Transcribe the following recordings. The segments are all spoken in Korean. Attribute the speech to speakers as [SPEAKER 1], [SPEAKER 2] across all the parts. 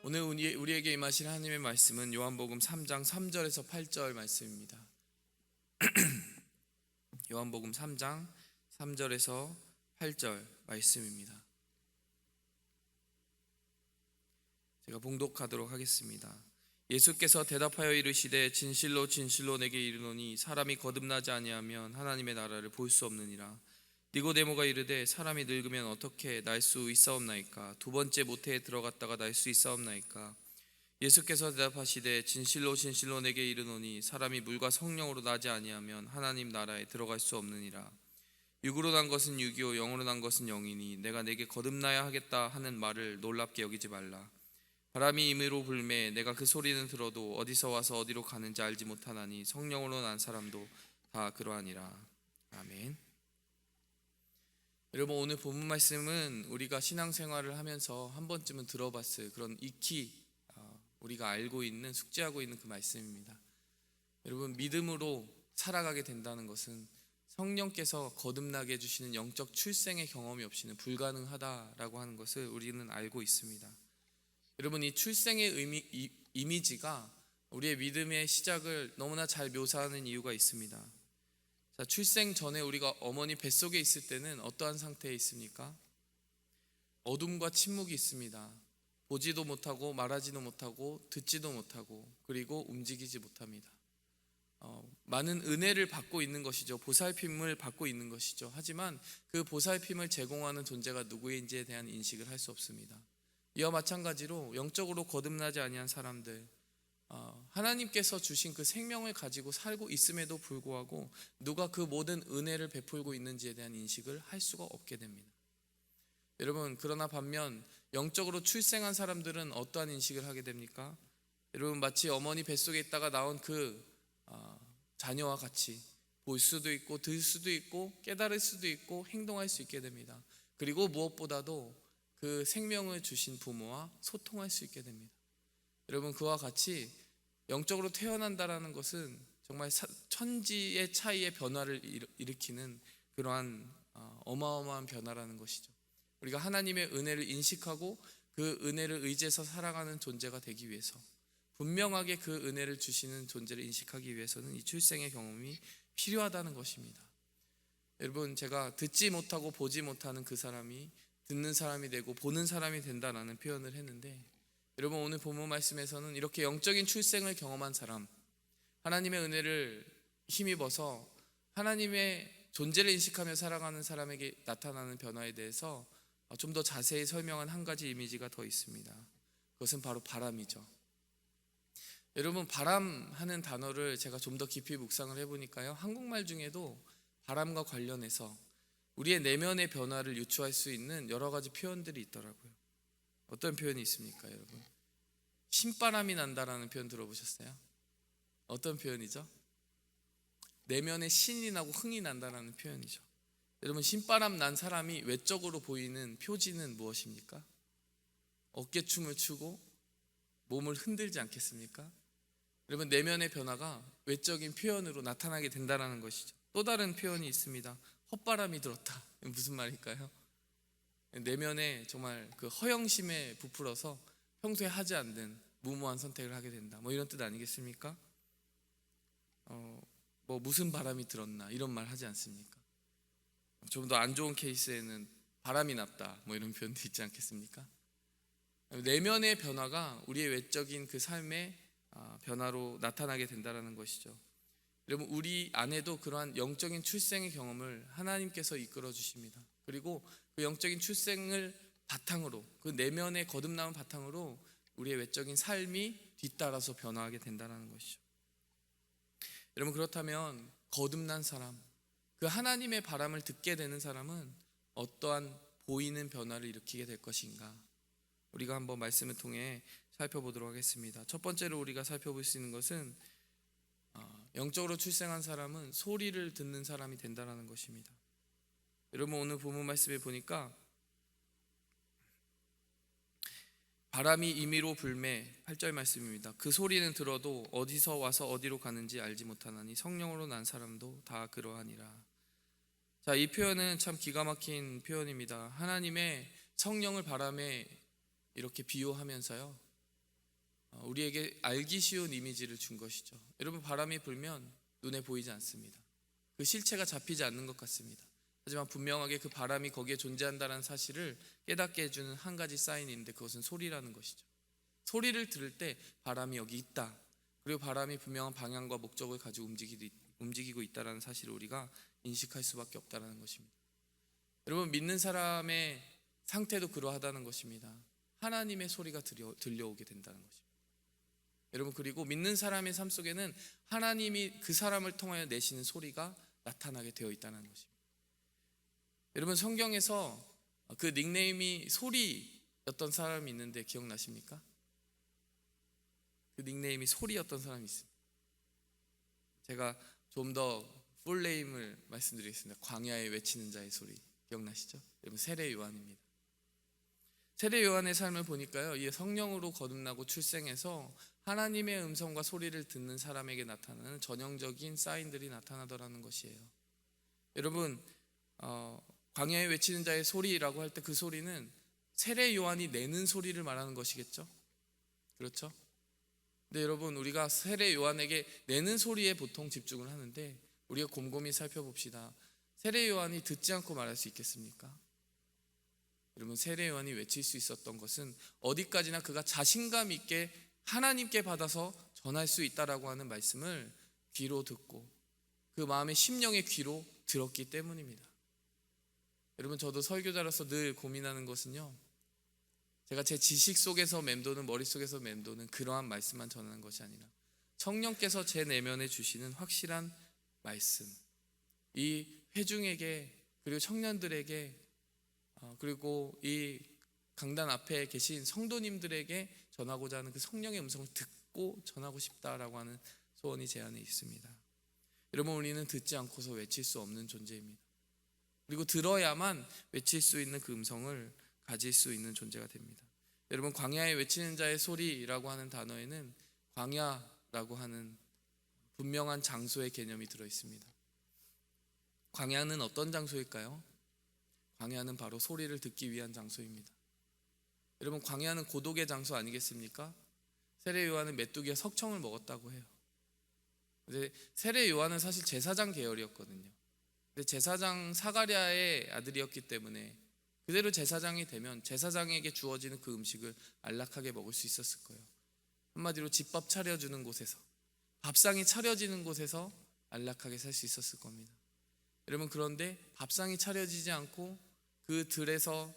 [SPEAKER 1] 오늘 우리에게 임하실 하나님의 말씀은 요한복음 3장 3절에서 8절 말씀입니다. 요한복음 3장 3절에서 8절 말씀입니다. 제가 봉독하도록 하겠습니다. 예수께서 대답하여 이르시되 진실로 진실로 내게 이르노니 사람이 거듭나지 아니하면 하나님의 나라를 볼 수 없느니라. 니고데모가 이르되 사람이 늙으면 어떻게 날 수 있사옵나이까? 두 번째 모태에 들어갔다가 날 수 있사옵나이까? 예수께서 대답하시되 진실로 진실로 내게 이르노니 사람이 물과 성령으로 나지 아니하면 하나님 나라에 들어갈 수 없느니라. 육으로 난 것은 육이요 영으로 난 것은 영이니 내가 내게 거듭나야 하겠다 하는 말을 놀랍게 여기지 말라. 바람이 임의로 불매 내가 그 소리는 들어도 어디서 와서 어디로 가는지 알지 못하나니 성령으로 난 사람도 다 그러하니라. 아멘. 여러분, 오늘 본문 말씀은 우리가 신앙생활을 하면서 한 번쯤은 들어봤을 그런 익히 우리가 알고 있는, 숙지하고 있는 그 말씀입니다. 여러분, 믿음으로 살아가게 된다는 것은 성령께서 거듭나게 해주시는 영적 출생의 경험이 없이는 불가능하다라고 하는 것을 우리는 알고 있습니다. 여러분, 이 출생의 이미지가 우리의 믿음의 시작을 너무나 잘 묘사하는 이유가 있습니다. 자, 출생 전에 우리가 어머니 뱃속에 있을 때는 어떠한 상태에 있습니까? 어둠과 침묵이 있습니다. 보지도 못하고 말하지도 못하고 듣지도 못하고 그리고 움직이지 못합니다. 많은 은혜를 받고 있는 것이죠. 보살핌을 받고 있는 것이죠. 하지만 그 보살핌을 제공하는 존재가 누구인지에 대한 인식을 할 수 없습니다. 이와 마찬가지로 영적으로 거듭나지 아니한 사람들, 하나님께서 주신 그 생명을 가지고 살고 있음에도 불구하고 누가 그 모든 은혜를 베풀고 있는지에 대한 인식을 할 수가 없게 됩니다. 여러분, 그러나 반면 영적으로 출생한 사람들은 어떠한 인식을 하게 됩니까? 여러분, 마치 어머니 뱃속에 있다가 나온 그 자녀와 같이 볼 수도 있고 들 수도 있고 깨달을 수도 있고 행동할 수 있게 됩니다. 그리고 무엇보다도 그 생명을 주신 부모와 소통할 수 있게 됩니다. 여러분, 그와 같이 영적으로 태어난다라는 것은 정말 천지의 차이의 변화를 일으키는 그러한 어마어마한 변화라는 것이죠. 우리가 하나님의 은혜를 인식하고 그 은혜를 의지해서 살아가는 존재가 되기 위해서, 분명하게 그 은혜를 주시는 존재를 인식하기 위해서는 이 출생의 경험이 필요하다는 것입니다. 여러분, 제가 듣지 못하고 보지 못하는 그 사람이 듣는 사람이 되고 보는 사람이 된다라는 표현을 했는데, 여러분, 오늘 본문 말씀에서는 이렇게 영적인 출생을 경험한 사람, 하나님의 은혜를 힘입어서 하나님의 존재를 인식하며 살아가는 사람에게 나타나는 변화에 대해서 좀 더 자세히 설명한 한 가지 이미지가 더 있습니다. 그것은 바로 바람이죠. 여러분, 바람 하는 단어를 제가 좀 더 깊이 묵상을 해보니까요, 한국말 중에도 바람과 관련해서 우리의 내면의 변화를 유추할 수 있는 여러 가지 표현들이 있더라고요. 어떤 표현이 있습니까, 여러분? 신바람이 난다라는 표현 들어보셨어요? 어떤 표현이죠? 내면에 신이 나고 흥이 난다라는 표현이죠. 여러분, 신바람 난 사람이 외적으로 보이는 표지는 무엇입니까? 어깨춤을 추고 몸을 흔들지 않겠습니까? 여러분, 내면의 변화가 외적인 표현으로 나타나게 된다는 것이죠. 또 다른 표현이 있습니다. 헛바람이 들었다. 무슨 말일까요? 내면에 정말 그 허영심에 부풀어서 평소에 하지 않는 무모한 선택을 하게 된다, 뭐 이런 뜻 아니겠습니까? 뭐 무슨 바람이 들었나 이런 말 하지 않습니까? 좀 더 안 좋은 케이스에는 바람이 났다, 뭐 이런 표현도 있지 않겠습니까? 내면의 변화가 우리의 외적인 그 삶의 변화로 나타나게 된다는 것이죠. 여러분, 우리 안에도 그러한 영적인 출생의 경험을 하나님께서 이끌어 주십니다. 그리고 그 영적인 출생을 바탕으로, 그 내면의 거듭남을 바탕으로 우리의 외적인 삶이 뒤따라서 변화하게 된다는 것이죠. 여러분, 그렇다면 거듭난 사람, 그 하나님의 바람을 듣게 되는 사람은 어떠한 보이는 변화를 일으키게 될 것인가? 우리가 한번 말씀을 통해 살펴보도록 하겠습니다. 첫 번째로 우리가 살펴볼 수 있는 것은 영적으로 출생한 사람은 소리를 듣는 사람이 된다는 것입니다. 여러분, 오늘 본문 말씀에 보니까 바람이 임의로 불매, 8절 말씀입니다. 그 소리는 들어도 어디서 와서 어디로 가는지 알지 못하나니 성령으로 난 사람도 다 그러하니라. 자, 이 표현은 참 기가 막힌 표현입니다. 하나님의 성령을 바람에 이렇게 비유하면서요, 우리에게 알기 쉬운 이미지를 준 것이죠. 여러분, 바람이 불면 눈에 보이지 않습니다. 그 실체가 잡히지 않는 것 같습니다. 하지만 분명하게 그 바람이 거기에 존재한다는 사실을 깨닫게 해주는 한 가지 사인인데, 그것은 소리라는 것이죠. 소리를 들을 때 바람이 여기 있다, 그리고 바람이 분명한 방향과 목적을 가지고 움직이고 있다는 사실을 우리가 인식할 수밖에 없다는 것입니다. 여러분, 믿는 사람의 상태도 그러하다는 것입니다. 하나님의 소리가 들려오게 된다는 것입니다. 여러분, 그리고 믿는 사람의 삶 속에는 하나님이 그 사람을 통하여 내시는 소리가 나타나게 되어 있다는 것입니다. 여러분, 성경에서 그 닉네임이 소리였던 사람이 있는데 기억나십니까? 그 닉네임이 소리였던 사람이 있습니다. 제가 좀 더 풀네임을 말씀드리겠습니다. 광야에 외치는 자의 소리, 기억나시죠? 여러분, 세례 요한입니다. 세례 요한의 삶을 보니까요, 이 성령으로 거듭나고 출생해서 하나님의 음성과 소리를 듣는 사람에게 나타나는 전형적인 사인들이 나타나더라는 것이에요. 여러분, 광야에 외치는 자의 소리라고 할 때 그 소리는 세례 요한이 내는 소리를 말하는 것이겠죠? 그렇죠? 근데 여러분, 우리가 세례 요한에게 내는 소리에 보통 집중을 하는데, 우리가 곰곰이 살펴봅시다. 세례 요한이 듣지 않고 말할 수 있겠습니까? 여러분, 세례 요한이 외칠 수 있었던 것은 어디까지나 그가 자신감 있게 하나님께 받아서 전할 수 있다라고 하는 말씀을 귀로 듣고 그 마음의 심령의 귀로 들었기 때문입니다. 여러분, 저도 설교자로서 늘 고민하는 것은요, 제가 제 지식 속에서 맴도는, 머릿속에서 맴도는 그러한 말씀만 전하는 것이 아니라 성령께서 제 내면에 주시는 확실한 말씀, 이 회중에게, 그리고 청년들에게, 그리고 이 강단 앞에 계신 성도님들에게 전하고자 하는 그 성령의 음성을 듣고 전하고 싶다라고 하는 소원이 제 안에 있습니다. 여러분, 우리는 듣지 않고서 외칠 수 없는 존재입니다. 그리고 들어야만 외칠 수 있는 그 음성을 가질 수 있는 존재가 됩니다. 여러분, 광야에 외치는 자의 소리라고 하는 단어에는 광야라고 하는 분명한 장소의 개념이 들어 있습니다. 광야는 어떤 장소일까요? 광야는 바로 소리를 듣기 위한 장소입니다. 여러분, 광야는 고독의 장소 아니겠습니까? 세례 요한은 메뚜기와 석청을 먹었다고 해요. 근데 세례 요한은 사실 제사장 계열이었거든요. 근데 제사장 사가랴의 아들이었기 때문에 그대로 제사장이 되면 제사장에게 주어지는 그 음식을 안락하게 먹을 수 있었을 거예요. 한마디로 집밥 차려주는 곳에서, 밥상이 차려지는 곳에서 안락하게 살 수 있었을 겁니다. 여러분, 그런데 밥상이 차려지지 않고 그 들에서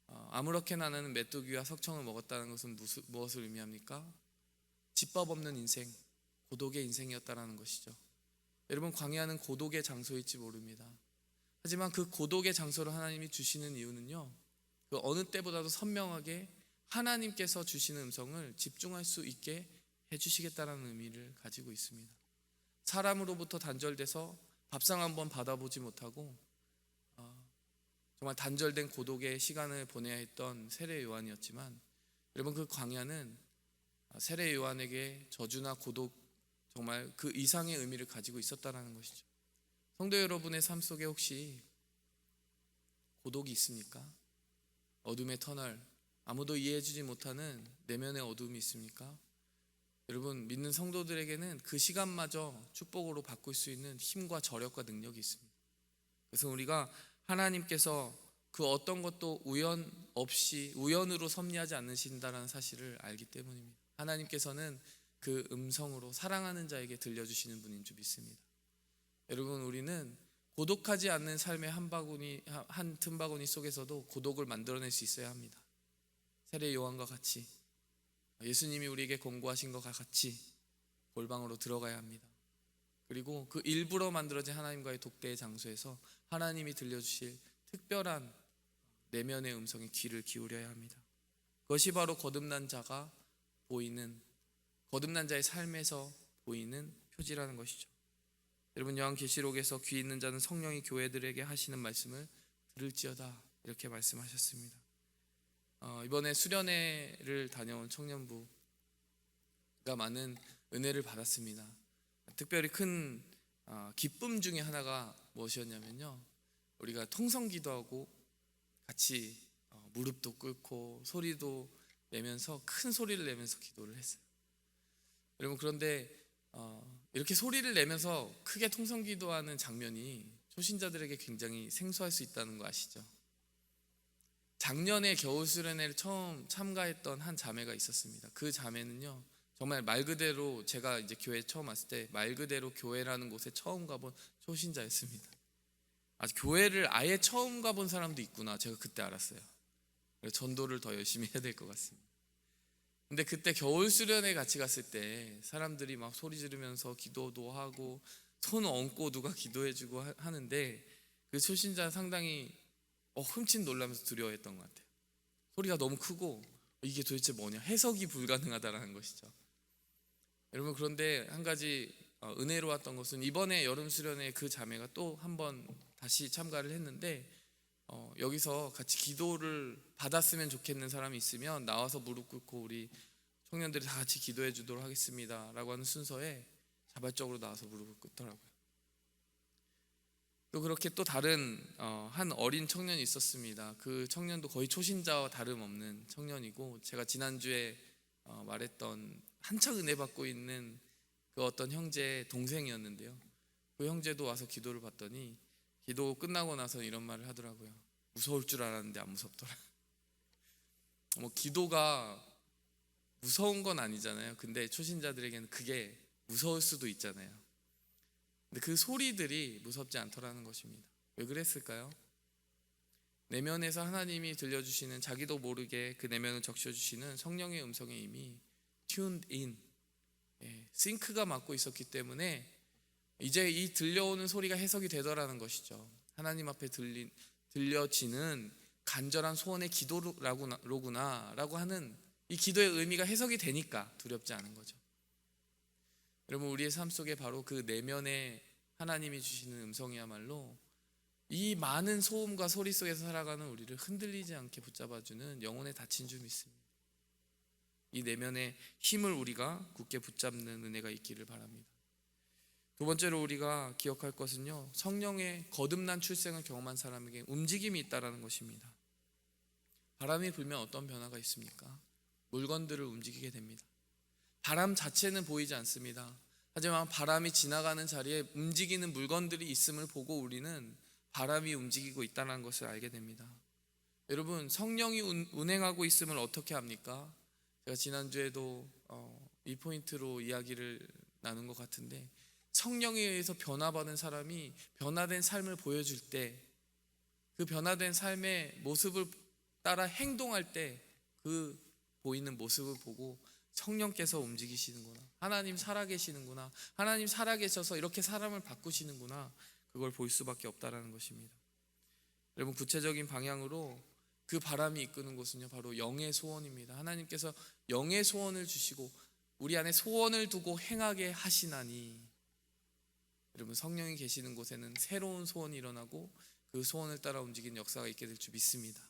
[SPEAKER 1] 아무렇게나 나는 메뚜기와 석청을 먹었다는 것은 무엇을 의미합니까? 집밥 없는 인생, 고독의 인생이었다라는 것이죠. 여러분, 광야는 고독의 장소일지 모릅니다. 하지만 그 고독의 장소를 하나님이 주시는 이유는요, 그 어느 때보다도 선명하게 하나님께서 주시는 음성을 집중할 수 있게 해주시겠다라는 의미를 가지고 있습니다. 사람으로부터 단절돼서 밥상 한번 받아보지 못하고 정말 단절된 고독의 시간을 보내야 했던 세례 요한이었지만, 여러분, 그 광야는 세례 요한에게 저주나 고독, 정말 그 이상의 의미를 가지고 있었다는 것이죠. 성도 여러분의 삶 속에 혹시 고독이 있습니까? 어둠의 터널, 아무도 이해해주지 못하는 내면의 어둠이 있습니까? 여러분, 믿는 성도들에게는 그 시간마저 축복으로 바꿀 수 있는 힘과 저력과 능력이 있습니다. 그래서 우리가 하나님께서 그 어떤 것도 우연으로 섭리하지 않으신다는 사실을 알기 때문입니다. 하나님께서는 그 음성으로 사랑하는 자에게 들려주시는 분인 줄 믿습니다. 여러분, 우리는 고독하지 않는 삶의 한 틈바구니 속에서도 고독을 만들어낼 수 있어야 합니다. 세례 요한과 같이, 예수님이 우리에게 권고하신 것과 같이 골방으로 들어가야 합니다. 그리고 그 일부러 만들어진 하나님과의 독대의 장소에서 하나님이 들려주실 특별한 내면의 음성에 귀를 기울여야 합니다. 그것이 바로 거듭난 자가 보이는, 거듭난 자의 삶에서 보이는 표지라는 것이죠. 여러분, 요한계시록에서 귀 있는 자는 성령이 교회들에게 하시는 말씀을 들을지어다, 이렇게 말씀하셨습니다. 이번에 수련회를 다녀온 청년부가 많은 은혜를 받았습니다. 특별히 큰 기쁨 중에 하나가 무엇이었냐면요, 우리가 통성기도하고 같이 무릎도 꿇고 소리도 내면서, 큰 소리를 내면서 기도를 했어요. 여러분 그런데 이렇게 소리를 내면서 크게 통성기도하는 장면이 초신자들에게 굉장히 생소할 수 있다는 거 아시죠? 작년에 겨울 수련회를 처음 참가했던 한 자매가 있었습니다. 그 자매는요, 정말 말 그대로 제가 이제 교회 처음 왔을 때 말 그대로 교회라는 곳에 처음 가본 초신자였습니다. 교회를 아예 처음 가본 사람도 있구나, 제가 그때 알았어요. 그래서 전도를 더 열심히 해야 될 것 같습니다. 근데 그때 겨울 수련회 같이 갔을 때 사람들이 막 소리 지르면서 기도도 하고 손 얹고 누가 기도해주고 하는데 그 초신자 상당히 흠칫 놀라면서 두려워했던 것 같아요. 소리가 너무 크고 이게 도대체 뭐냐, 해석이 불가능하다라는 것이죠. 여러분 그런데 한 가지 은혜로웠던 것은 이번에 여름 수련회 그 자매가 또 한 번 다시 참가를 했는데 여기서 같이 기도를 받았으면 좋겠는 사람이 있으면 나와서 무릎 꿇고 우리 청년들이 다 같이 기도해 주도록 하겠습니다 라고 하는 순서에 자발적으로 나와서 무릎을 꿇더라고요. 또 그렇게 또 다른 한 어린 청년이 있었습니다. 그 청년도 거의 초신자와 다름없는 청년이고, 제가 지난주에 말했던 한창 은혜 받고 있는 그 어떤 형제의 동생이었는데요, 그 형제도 와서 기도를 받더니 기도 끝나고 나서 이런 말을 하더라고요. 무서울 줄 알았는데 안 무섭더라. 기도가 무서운 건 아니잖아요. 근데 초신자들에게는 그게 무서울 수도 있잖아요. 근데 그 소리들이 무섭지 않더라는 것입니다. 왜 그랬을까요? 내면에서 하나님이 들려주시는, 자기도 모르게 그 내면을 적셔주시는 성령의 음성에 이미 tuned in, 싱크가 맞고 있었기 때문에 이제 이 들려오는 소리가 해석이 되더라는 것이죠. 하나님 앞에 들려지는 간절한 소원의 기도로구나 라고 하는 이 기도의 의미가 해석이 되니까 두렵지 않은 거죠. 여러분 우리의 삶 속에 바로 그 내면에 하나님이 주시는 음성이야말로 이 많은 소음과 소리 속에서 살아가는 우리를 흔들리지 않게 붙잡아주는 영혼의 닻인 줄 믿습니다. 이 내면의 힘을 우리가 굳게 붙잡는 은혜가 있기를 바랍니다. 두 번째로 우리가 기억할 것은요, 성령의 거듭난 출생을 경험한 사람에게 움직임이 있다는 것입니다. 바람이 불면 어떤 변화가 있습니까? 물건들을 움직이게 됩니다. 바람 자체는 보이지 않습니다. 하지만 바람이 지나가는 자리에 움직이는 물건들이 있음을 보고 우리는 바람이 움직이고 있다는 것을 알게 됩니다. 여러분 성령이 운행하고 있음을 어떻게 합니까? 제가 지난주에도 이 포인트로 이야기를 나눈 것 같은데, 성령에 의해서 변화받은 사람이 변화된 삶을 보여줄 때, 그 변화된 삶의 모습을 따라 행동할 때 그 보이는 모습을 보고 성령께서 움직이시는구나, 하나님 살아계시는구나, 하나님 살아계셔서 이렇게 사람을 바꾸시는구나, 그걸 볼 수밖에 없다라는 것입니다. 여러분 구체적인 방향으로 그 바람이 이끄는 곳은요 바로 영의 소원입니다. 하나님께서 영의 소원을 주시고 우리 안에 소원을 두고 행하게 하시나니, 여러분 성령이 계시는 곳에는 새로운 소원이 일어나고 그 소원을 따라 움직이는 역사가 있게 될 줄 믿습니다.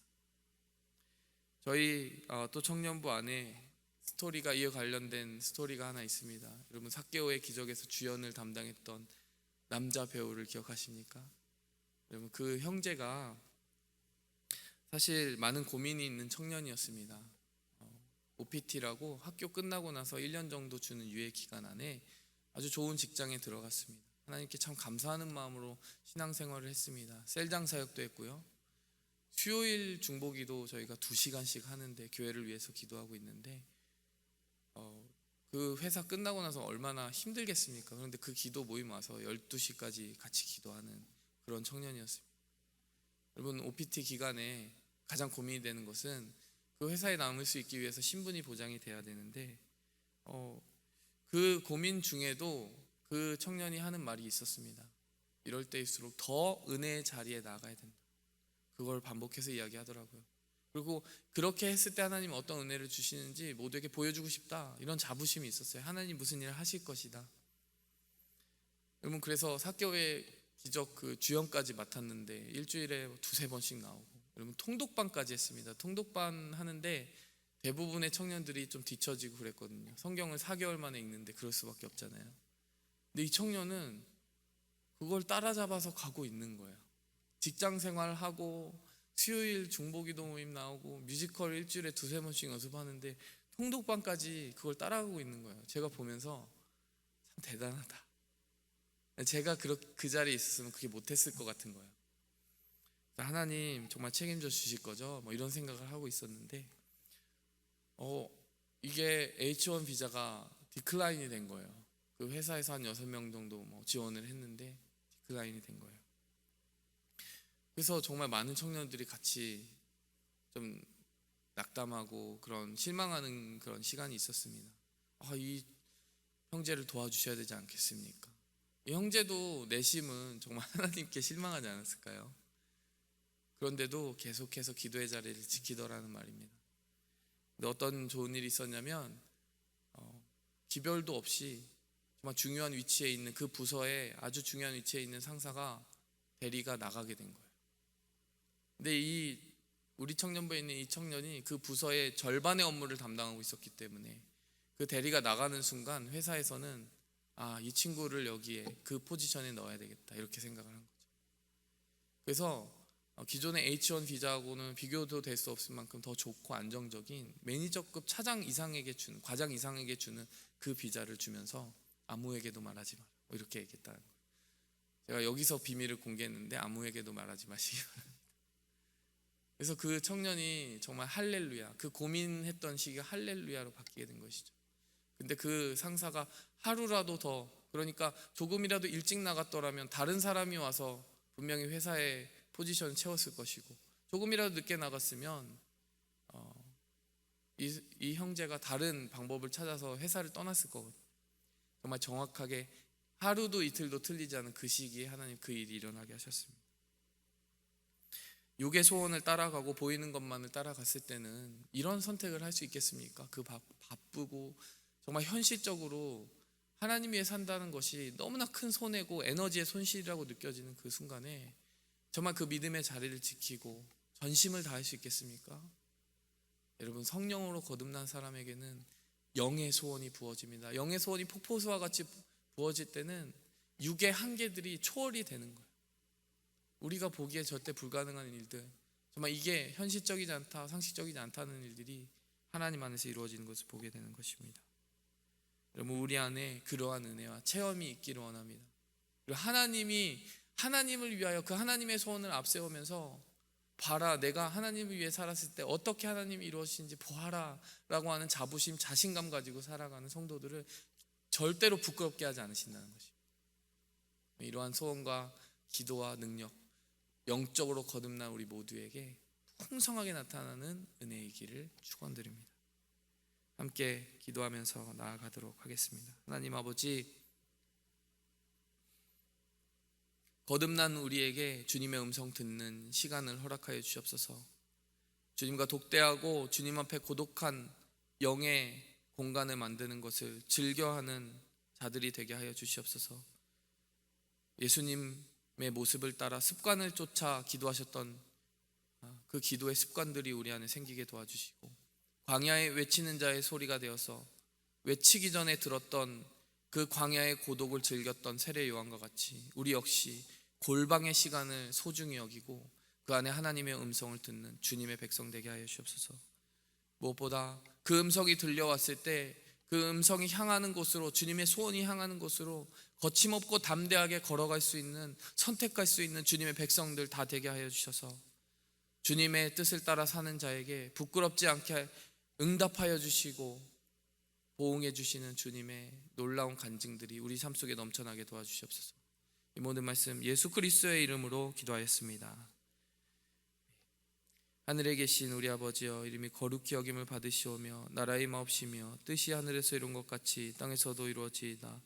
[SPEAKER 1] 저희 또 청년부 안에 스토리가, 이에 관련된 스토리가 하나 있습니다. 여러분 삭개오의 기적에서 주연을 담당했던 남자 배우를 기억하십니까? 여러분 그 형제가 사실 많은 고민이 있는 청년이었습니다. OPT라고 학교 끝나고 나서 1년 정도 주는 유예 기간 안에 아주 좋은 직장에 들어갔습니다. 하나님께 참 감사하는 마음으로 신앙생활을 했습니다. 셀장 사역도 했고요, 수요일 중보기도 저희가 2시간씩 하는데 교회를 위해서 기도하고 있는데 그 회사 끝나고 나서 얼마나 힘들겠습니까? 그런데 그 기도 모임 와서 12시까지 같이 기도하는 그런 청년이었습니다. 여러분 OPT 기간에 가장 고민이 되는 것은 그 회사에 남을 수 있기 위해서 신분이 보장이 돼야 되는데 그 고민 중에도 그 청년이 하는 말이 있었습니다. 이럴 때일수록 더 은혜의 자리에 나가야 된다. 그걸 반복해서 이야기하더라고요. 그리고 그렇게 했을 때 하나님 어떤 은혜를 주시는지 모두에게 보여주고 싶다, 이런 자부심이 있었어요. 하나님 무슨 일을 하실 것이다. 여러분 그래서 삭개오의 기적 그 주연까지 맡았는데 일주일에 2-3번씩 나오고, 여러분 통독반까지 했습니다. 통독반 하는데 대부분의 청년들이 좀 뒤처지고 그랬거든요. 성경을 4개월 만에 읽는데 그럴 수밖에 없잖아요. 근데 이 청년은 그걸 따라잡아서 가고 있는 거예요. 직장 생활하고 수요일 중보기도 모임 나오고 뮤지컬 일주일에 2-3번씩 연습하는데 통독반까지 그걸 따라가고 있는 거예요. 제가 보면서 참 대단하다. 제가 그 자리에 있었으면 그게 못했을 것 같은 거예요. 하나님 정말 책임져 주실 거죠? 뭐 이런 생각을 하고 있었는데 이게 H1 비자가 디클라인이 된 거예요. 그 회사에서 한 6명 정도 뭐 지원을 했는데 디클라인이 된 거예요. 그래서 정말 많은 청년들이 같이 좀 낙담하고 그런 실망하는 그런 시간이 있었습니다. 이 형제를 도와주셔야 되지 않겠습니까? 이 형제도 내심은 정말 하나님께 실망하지 않았을까요? 그런데도 계속해서 기도의 자리를 지키더라는 말입니다. 근데 어떤 좋은 일이 있었냐면 기별도 없이 정말 중요한 위치에 있는 그 부서에 아주 중요한 위치에 있는 상사가 대리가 나가게 된 거예요. 근데 우리 청년부에 있는 이 청년이 그 부서의 절반의 업무를 담당하고 있었기 때문에 그 대리가 나가는 순간 회사에서는 이 친구를 여기에 그 포지션에 넣어야 되겠다 이렇게 생각을 한 거죠. 그래서 기존의 H1 비자하고는 비교도 될 수 없을 만큼 더 좋고 안정적인 매니저급 차장 이상에게 주는, 과장 이상에게 주는 그 비자를 주면서 아무에게도 말하지 마라 이렇게 얘기했다는 거예요. 제가 여기서 비밀을 공개했는데 아무에게도 말하지 마시기 바랍니다. 그래서 그 청년이 정말 할렐루야, 그 고민했던 시기가 할렐루야로 바뀌게 된 것이죠. 근데 그 상사가 하루라도 더, 그러니까 조금이라도 일찍 나갔더라면 다른 사람이 와서 분명히 회사의 포지션을 채웠을 것이고, 조금이라도 늦게 나갔으면 이 형제가 다른 방법을 찾아서 회사를 떠났을 거거든요. 정말 정확하게 하루도 이틀도 틀리지 않은 그 시기에 하나님 그 일이 일어나게 하셨습니다. 육의 소원을 따라가고 보이는 것만을 따라갔을 때는 이런 선택을 할 수 있겠습니까? 그 바쁘고 정말 현실적으로 하나님 위해 산다는 것이 너무나 큰 손해고 에너지의 손실이라고 느껴지는 그 순간에 정말 그 믿음의 자리를 지키고 전심을 다할 수 있겠습니까? 여러분, 성령으로 거듭난 사람에게는 영의 소원이 부어집니다. 영의 소원이 폭포수와 같이 부어질 때는 육의 한계들이 초월이 되는 거예요. 우리가 보기에 절대 불가능한 일들, 정말 이게 현실적이지 않다, 상식적이지 않다는 일들이 하나님 안에서 이루어지는 것을 보게 되는 것입니다. 여러분, 우리 안에 그러한 은혜와 체험이 있기를 원합니다. 그리고 하나님을 위하여 그 하나님의 소원을 앞세우면서 봐라, 내가 하나님을 위해 살았을 때 어떻게 하나님이 이루어지는지 보아라 라고 하는 자부심, 자신감 가지고 살아가는 성도들을 절대로 부끄럽게 하지 않으신다는 것입니다. 이러한 소원과 기도와 능력, 영적으로 거듭난 우리 모두에게 풍성하게 나타나는 은혜이기를 축원드립니다. 함께 기도하면서 나아가도록 하겠습니다. 하나님 아버지, 거듭난 우리에게 주님의 음성 듣는 시간을 허락하여 주시옵소서. 주님과 독대하고 주님 앞에 고독한 영의 공간을 만드는 것을 즐겨하는 자들이 되게 하여 주시옵소서. 예수님의 모습을 따라 습관을 쫓아 기도하셨던 그 기도의 습관들이 우리 안에 생기게 도와주시고, 광야에 외치는 자의 소리가 되어서 외치기 전에 들었던 그 광야의 고독을 즐겼던 세례 요한과 같이 우리 역시 골방의 시간을 소중히 여기고 그 안에 하나님의 음성을 듣는 주님의 백성 되게 하여 주옵소서. 무엇보다 그 음성이 들려왔을 때 그 음성이 향하는 곳으로, 주님의 소원이 향하는 곳으로 거침없고 담대하게 걸어갈 수 있는, 선택할 수 있는 주님의 백성들 다 되게 하여 주셔서 주님의 뜻을 따라 사는 자에게 부끄럽지 않게 응답하여 주시고 보응해 주시는 주님의 놀라운 간증들이 우리 삶 속에 넘쳐나게 도와주시옵소서. 이 모든 말씀 예수 그리스도의 이름으로 기도하였습니다. 하늘에 계신 우리 아버지여, 이름이 거룩히 여김을 받으시오며 나라의 마옵시며 뜻이 하늘에서 이룬 것 같이 땅에서도 이루어지이다.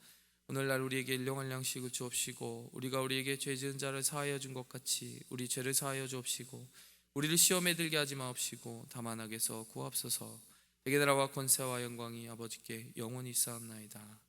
[SPEAKER 1] 오늘날 우리에게 일용할 양식을 주옵시고 우리가 우리에게 죄 지은 자를 사하여 준 것 같이 우리 죄를 사하여 주옵시고 우리를 시험에 들게 하지 마옵시고 다만 악에서 구하옵소서. 대개 나라와 권세와 영광이 아버지께 영원히 있사옵나이다.